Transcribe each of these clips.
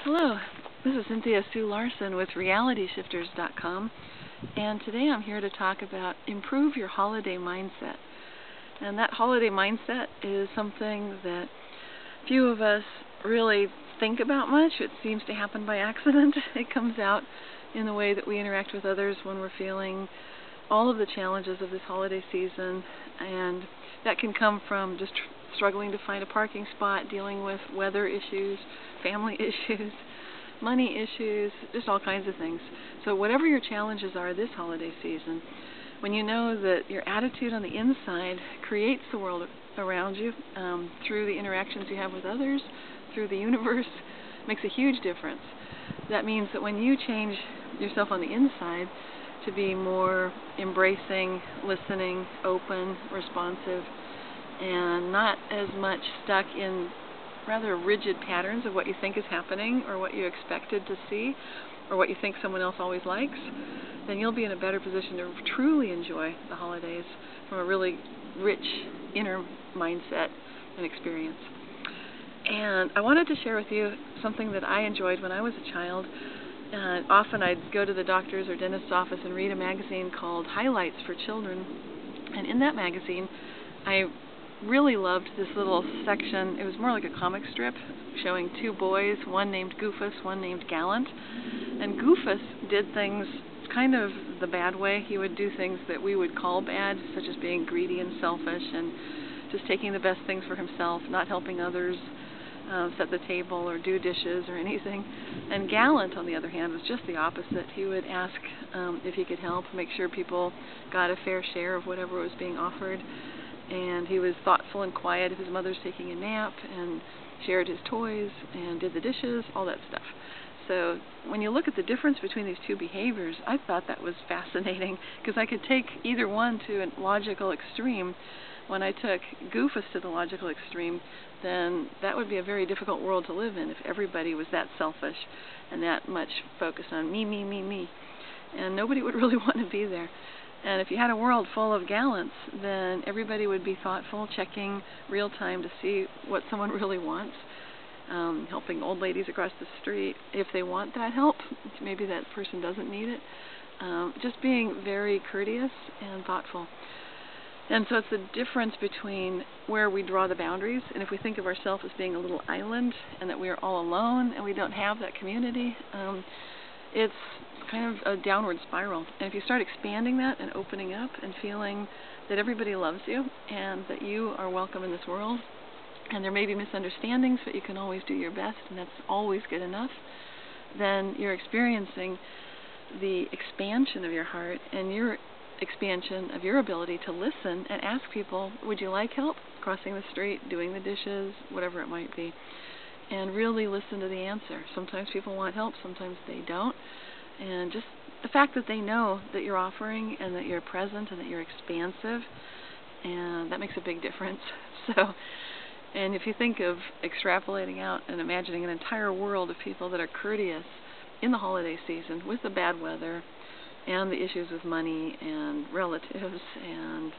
Hello, this is Cynthia Larson with RealityShifters.com, and today I'm here to talk about improve your holiday mindset. And that holiday mindset is something that few of us really think about much. It seems to happen by accident. It comes out in the way that we interact with others when we're feeling all of the challenges of this holiday season, and that can come from just struggling to find a parking spot, dealing with weather issues, family issues, money issues, just all kinds of things. So whatever your challenges are this holiday season, when you know that your attitude on the inside creates the world around you through the interactions you have with others, through the universe, makes a huge difference. That means that when you change yourself on the inside to be more embracing, listening, open, responsive, and not as much stuck in rather rigid patterns of what you think is happening or what you expected to see or what you think someone else always likes, then you'll be in a better position to truly enjoy the holidays from a really rich inner mindset and experience. And I wanted to share with you something that I enjoyed when I was a child. Often I'd go to the doctor's or dentist's office and read a magazine called Highlights for Children. And in that magazine, I really loved this little section. It was more like a comic strip showing two boys, one named Goofus, one named Gallant. And Goofus did things kind of the bad way. He would do things that we would call bad, such as being greedy and selfish and just taking the best things for himself, not helping others set the table or do dishes or anything. And Gallant, on the other hand, was just the opposite. He would ask if he could help, make sure people got a fair share of whatever was being offered. And he was thoughtful and quiet if his mother's taking a nap, and shared his toys and did the dishes, all that stuff. So when you look at the difference between these two behaviors, I thought that was fascinating because I could take either one to a logical extreme. When I took Goofus to the logical extreme, then that would be a very difficult world to live in if everybody was that selfish and that much focused on me, me, me, me. And nobody would really want to be there. And if you had a world full of Gallants, then everybody would be thoughtful, checking real time to see what someone really wants, helping old ladies across the street if they want that help. Maybe that person doesn't need it. Just being very courteous and thoughtful. And so it's the difference between where we draw the boundaries, and if we think of ourselves as being a little island and that we are all alone and we don't have that community, it's kind of a downward spiral. And if you start expanding that and opening up and feeling that everybody loves you and that you are welcome in this world, and there may be misunderstandings, but you can always do your best, and that's always good enough, then you're experiencing the expansion of your heart and your expansion of your ability to listen and ask people, would you like help crossing the street, doing the dishes, whatever it might be, and really listen to the answer. Sometimes people want help, sometimes they don't, and just the fact that they know that you're offering and that you're present and that you're expansive, and that makes a big difference. So, and if you think of extrapolating out and imagining an entire world of people that are courteous in the holiday season with the bad weather and the issues with money and relatives and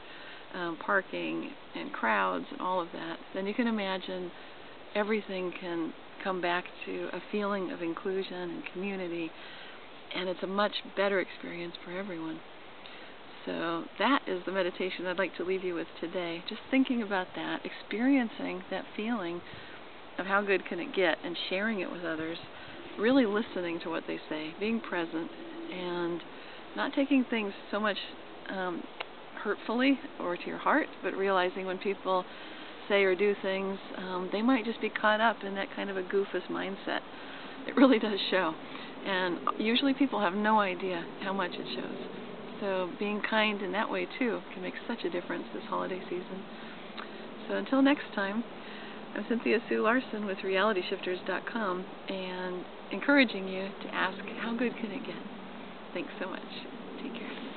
parking and crowds and all of that, then you can imagine everything can come back to a feeling of inclusion and community, and it's a much better experience for everyone. So that is the meditation I'd like to leave you with today. Just thinking about that, experiencing that feeling of how good can it get and sharing it with others, really listening to what they say, being present, and not taking things so much hurtfully or to your heart, but realizing when people say or do things, they might just be caught up in that kind of a Goofus mindset. It really does show. And usually people have no idea how much it shows. So being kind in that way too can make such a difference this holiday season. So until next time, I'm Cynthia Larson with RealityShifters.com, and encouraging you to ask, how good can it get? Thanks so much. Take care.